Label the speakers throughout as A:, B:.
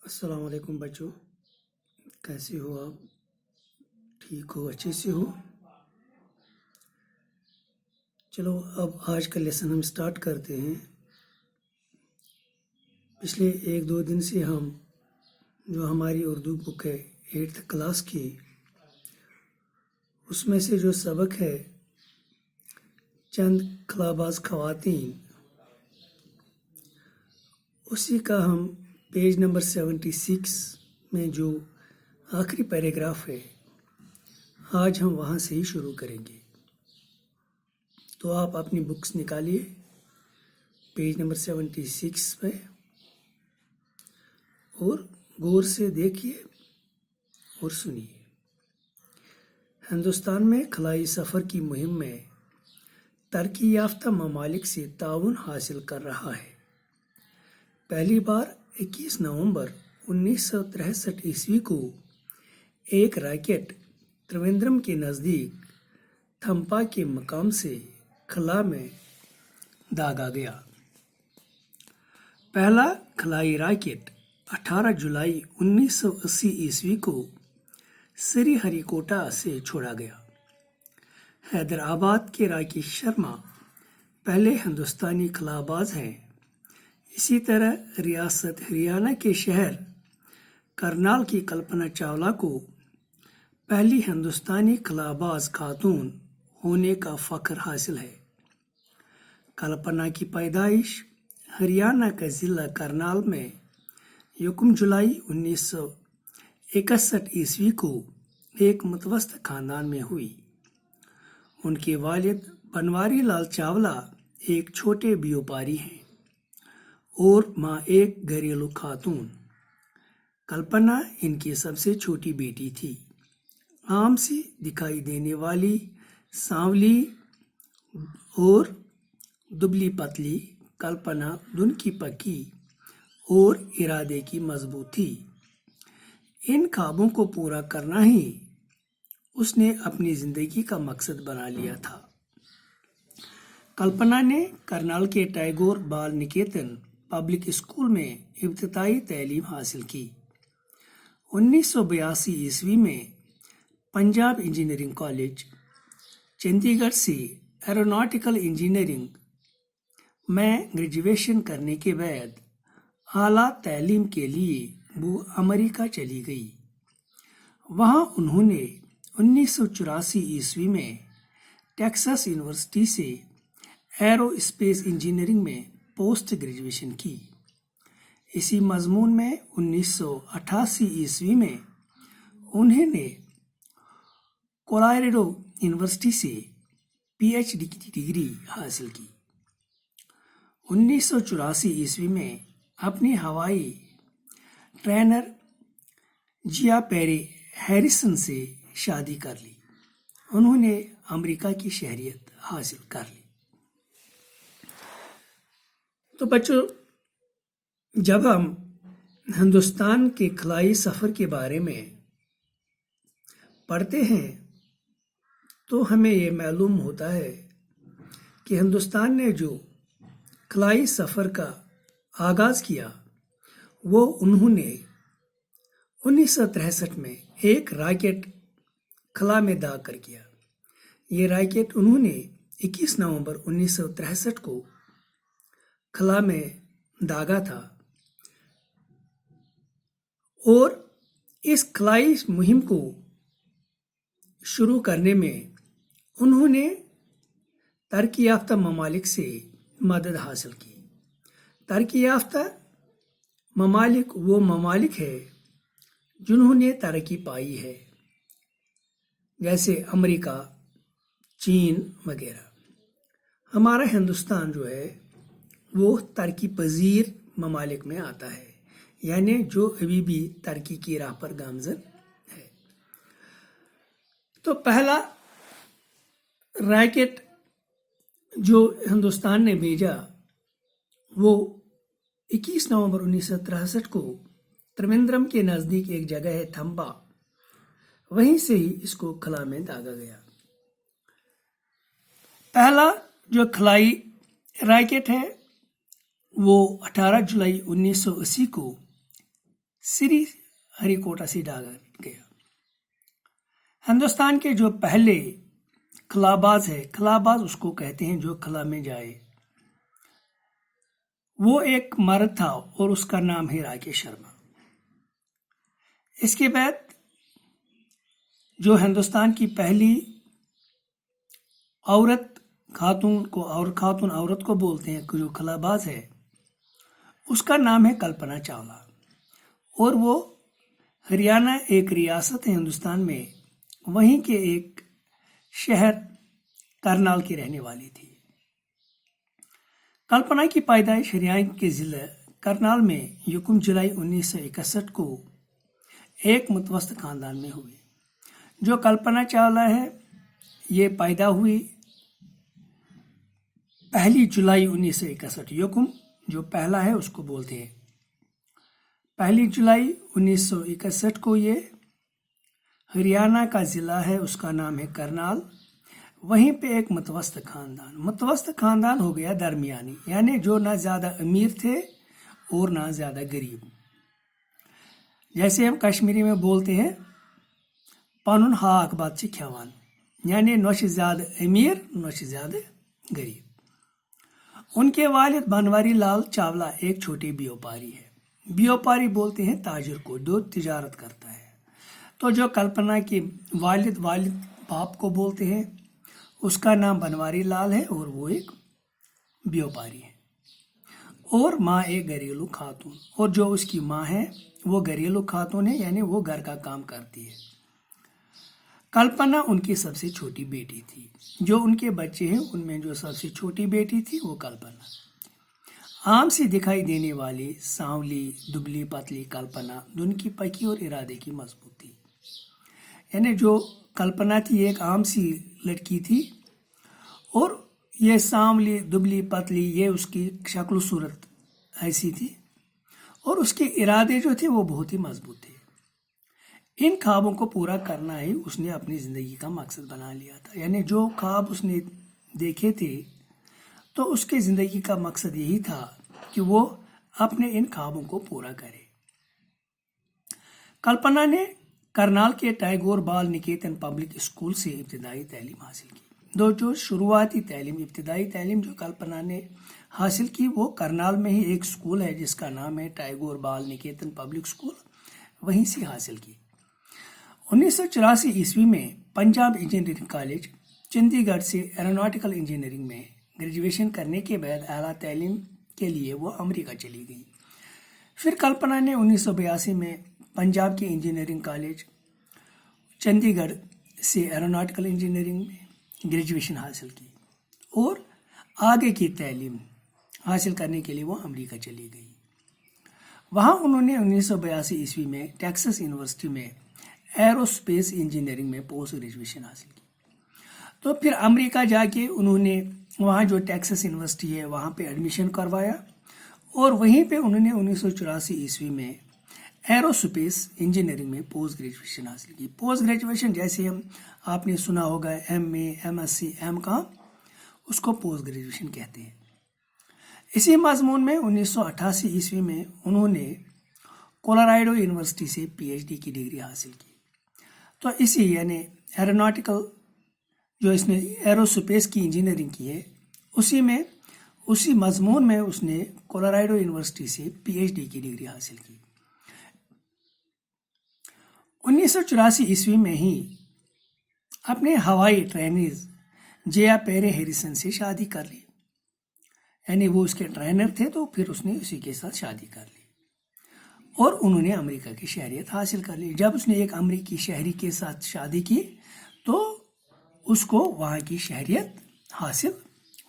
A: السلام علیکم بچوں، کیسے ہو آپ؟ ٹھیک ہو؟ اچھے سے ہو؟ چلو اب آج کا لیسن ہم سٹارٹ کرتے ہیں۔ پچھلے 1-2 دن سے ہم جو ہماری اردو بک ہے 8th کلاس کی، اس میں سے جو سبق ہے چند خلاباز خواتین، اسی کا ہم پیج نمبر 76 میں جو آخری پیراگراف ہے آج ہم وہاں سے ہی شروع کریں گے۔ تو آپ اپنی بکس نکالیے پیج نمبر 76 پہ اور غور سے دیکھیے اور سنیے۔ ہندوستان میں خلائی سفر کی مہم میں ترقی یافتہ ممالک سے تعاون حاصل کر رہا ہے۔ پہلی بار 21 نومبر 1963 عیسوی کو ایک راکٹ ترویندرم کے نزدیک تھمپا کے مقام سے خلا میں داغا گیا۔ پہلا خلائی راکٹ 18 جولائی 1980 عیسوی کو سری ہری کوٹا سے چھوڑا گیا۔ حیدرآباد کے راکیش شرما پہلے ہندوستانی خلاباز ہیں۔ اسی طرح ریاست ہریانہ کے شہر کرنال کی کلپنا چاولہ کو پہلی ہندوستانی خلاباز خاتون ہونے کا فخر حاصل ہے۔ کلپنا کی پیدائش ہریانہ کے ضلع کرنال میں 1 جولائی 1961 عیسوی کو ایک متوسط خاندان میں ہوئی۔ ان کے والد بنواری لال چاولہ ایک چھوٹے بیوپاری ہیں اور ماں ایک گھریلو خاتون۔ کلپنا ان کی سب سے چھوٹی بیٹی تھی۔ عام سی دکھائی دینے والی، سانولی اور دبلی پتلی، کلپنا دن کی پکی اور ارادے کی مضبوط تھی۔ ان خوابوں کو پورا کرنا ہی اس نے اپنی زندگی کا مقصد بنا لیا تھا۔ کلپنا نے کرنال کے ٹیگور بال نکیتن پبلک اسکول میں ابتدائی تعلیم حاصل کی۔ 1982 عیسوی میں پنجاب انجینئرنگ کالج، چندی گڑھ سے ایروناٹیکل انجینئرنگ میں گریجویشن کرنے کے بعد اعلیٰ تعلیم کے لیے وہ امریکہ چلی گئی۔ وہاں انہوں نے 1984 عیسوی میں ٹیکساس یونیورسٹی سے ایرو اسپیس انجینئرنگ میں پوسٹ گریجویشن کی۔ اسی مضمون میں 1988 عیسوی میں انہوں نے کولوراڈو یونیورسٹی سے پی ایچ ڈی کی ڈگری حاصل کی۔ 1984 عیسوی میں اپنی ہوائی ٹرینر جیا پیری ہیریسن سے شادی کر لی۔ انہوں نے امریکہ کی شہریت حاصل کر لی۔ تو بچوں، جب ہم ہندوستان کے خلائی سفر کے بارے میں پڑھتے ہیں تو ہمیں یہ معلوم ہوتا ہے کہ ہندوستان نے جو خلائی سفر کا آغاز کیا وہ انہوں نے 1963 میں ایک راکٹ خلا میں داغ کر کیا۔ یہ راکٹ انہوں نے 21 نومبر 1963 کو خلا میں داغا تھا اور اس خلائی مہم کو شروع کرنے میں انہوں نے ترقی یافتہ ممالک سے مدد حاصل کی۔ ترقی یافتہ ممالک وہ ممالک ہے جنہوں نے ترقی پائی ہے، جیسے امریکہ، چین وغیرہ۔ ہمارا ہندوستان جو ہے وہ ترقی پذیر ممالک میں آتا ہے، یعنی جو ابھی بھی ترقی کی راہ پر گامزن ہے۔ تو پہلا راکٹ جو ہندوستان نے بھیجا وہ 21 نومبر 1963 کو ترویندرم کے نزدیک ایک جگہ ہے تھمپا، وہیں سے ہی اس کو خلا میں داغا گیا۔ پہلا جو خلائی راکٹ ہے وہ 18 جولائی 1980 کو श्री हरिकोटा से डाला गया। हिंदुस्तान के जो पहले खलाबाज है, खलाबाज उसको कहते हैं जो खला में जाए, वो एक मर्द था और उसका नाम है राकेश शर्मा। इसके बाद जो हिंदुस्तान की पहली औरत खातून को, और खातून औरत को बोलते हैं, जो खलाबाज है, उसका नाम है कल्पना चावला, और वो हरियाणा एक रियासत है हिंदुस्तान में, वहीं के एक शहर करनाल की रहने वाली थी। कल्पना की पैदाइश हरियाणा के जिला करनाल में 1 जुलाई 1961 को एक मुतवस्त खानदान में हुई। जो कल्पना चावला है, ये पैदा हुई 1 जुलाई 1961। युकुम जो पहला है उसको बोलते हैं। 1 जुलाई 1961 को ये हरियाणा का ज़िला है, उसका नाम है करनाल। वहीं पे एक मुतवस्त खानदान हो गया दरमियानी, यानी जो ना ज़्यादा अमीर थे और ना ज़्यादा गरीब। जैसे हम कश्मीरी में बोलते हैं पनुन हाक बात से ख्यावान, यानी न ज़्यादा अमीर न ज़्यादा गरीब। उनके वालिद बनवारी लाल चावला एक छोटे व्यापारी है। व्यापारी बोलते हैं ताजिर को, जो तिजारत करता है। तो जो कल्पना के वालिद बाप को बोलते हैं, उसका नाम बनवारी लाल है और वो एक व्यापारी है। और माँ एक घरेलू खातून, और जो उसकी माँ है वो घरेलू खातून है, यानी वो घर का काम करती है। कल्पना उनकी सबसे छोटी बेटी थी। जो उनके बच्चे हैं उनमें जो सबसे छोटी बेटी थी वो कल्पना। आम सी दिखाई देने वाली सांवली दुबली पतली कल्पना धुन की पकी और इरादे की मजबूत थी। यानी जो कल्पना थी एक आम सी लड़की थी, और ये सांवली दुबली पतली, ये उसकी शक्ल सूरत ऐसी थी, और उसके इरादे जो थे वो बहुत ही मजबूत थे। इन ख्वाबों को पूरा करना ही उसने अपनी ज़िंदगी का मकसद बना लिया था। यानी जो ख्वाब उसने देखे थे, तो उसके ज़िंदगी का मकसद यही था कि वो अपने इन ख्वाबों को पूरा करे। कल्पना ने करनाल के टैगोर बाल निकेतन पब्लिक स्कूल से इब्तिदाई तालीम हासिल की। जो शुरुआती तालीम, इब्तिदाई तालीम जो कल्पना ने हासिल की, वो करनाल में ही एक स्कूल है जिसका नाम है टैगोर बाल निकेतन पब्लिक स्कूल, वहीं से हासिल की। 1984 ईस्वी में पंजाब इंजीनियरिंग कॉलेज चंडीगढ़ से एरोनॉटिकल इंजीनियरिंग में ग्रेजुएशन करने के बाद आला तालीम के लिए वो अमेरिका चली गई। फिर कल्पना ने 1982 में पंजाब के इंजीनियरिंग कॉलेज चंडीगढ़ से एरोनॉटिकल इंजीनियरिंग में ग्रेजुएशन हासिल की, और आगे की तालीम हासिल करने के लिए वो अमेरिका चली गई। वहाँ उन्होंने 1982 ईस्वी में टेक्सास यूनिवर्सिटी में एरोस्पेस इंजीनियरिंग में पोस्ट ग्रेजुएशन हासिल की। तो फिर अमेरिका जाके उन्होंने वहाँ जो टेक्सास यूनिवर्सिटी है वहाँ पे एडमिशन करवाया, और वहीं पे उन्होंने 1984 ईस्वी में एरोस्पेस इंजीनियरिंग में पोस्ट ग्रेजुएशन हासिल की। पोस्ट ग्रेजुएशन जैसे आपने सुना होगा MA, MSc, M.Com, उसको पोस्ट ग्रेजुएशन कहते हैं। इसी मजमून में 1988 ईस्वी में उन्होंने कोलोराडो यूनिवर्सिटी से PhD की डिग्री हासिल की। तो इसी यानी एरोनॉटिकल जो इसने एरोस्पेस की इंजीनियरिंग की है, उसी मजमून में उसने कोलोराडो यूनिवर्सिटी से PhD की डिग्री हासिल की। 1984 ईस्वी में ही अपने हवाई ट्रेनर्स जेया पेरे हैरिसन से शादी कर ली। यानी वो उसके ट्रेनर थे, तो फिर उसने उसी के साथ शादी कर ली और उन्होंने अमेरिका की शहरियत हासिल कर ली। जब उसने एक अमेरिकी शहरी के साथ शादी की तो उसको वहाँ की शहरियत हासिल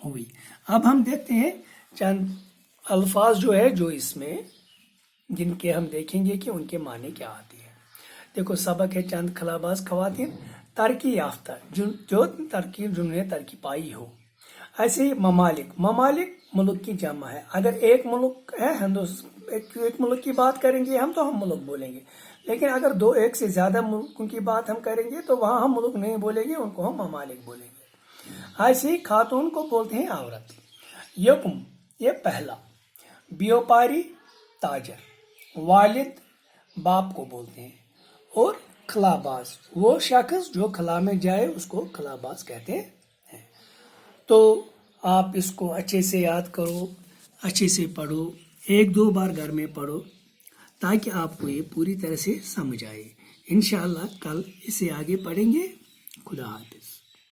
A: हुई। अब हम देखते हैं चंद अल्फाज जो है जो इसमें जिनके हम देखेंगे कि उनके माने क्या आते हैं। देखो सबक है चंद खलाबाज खवातीन तरक्की याफ्ता जो तरक्की जिन्होंने तरक्की पाई हो। ऐसे ही ममालिक मुल्क की जमा है। अगर एक मुल्क है एक मुल्क की बात करेंगे हम तो हम मुल्क बोलेंगे, लेकिन अगर एक से ज्यादा मुल्कों की बात हम करेंगे तो वहां हम मुल्क नहीं बोलेंगे, उनको हम ममालिक बोलेंगे। ऐसे ही खातून को बोलते हैं औरत। यकुम ये पहला, व्यापारी ताजर, वालिद باپ کو بولتے ہیں، اور خلا باز وہ شخص جو خلا میں جائے اس کو خلا باز کہتے ہیں۔ تو آپ اس کو اچھے سے یاد کرو، اچھے سے پڑھو، 1-2 بار گھر میں پڑھو تاکہ آپ کو یہ پوری طرح سے سمجھ آئے۔ انشاءاللہ کل اسے آگے پڑھیں گے۔ خدا حافظ۔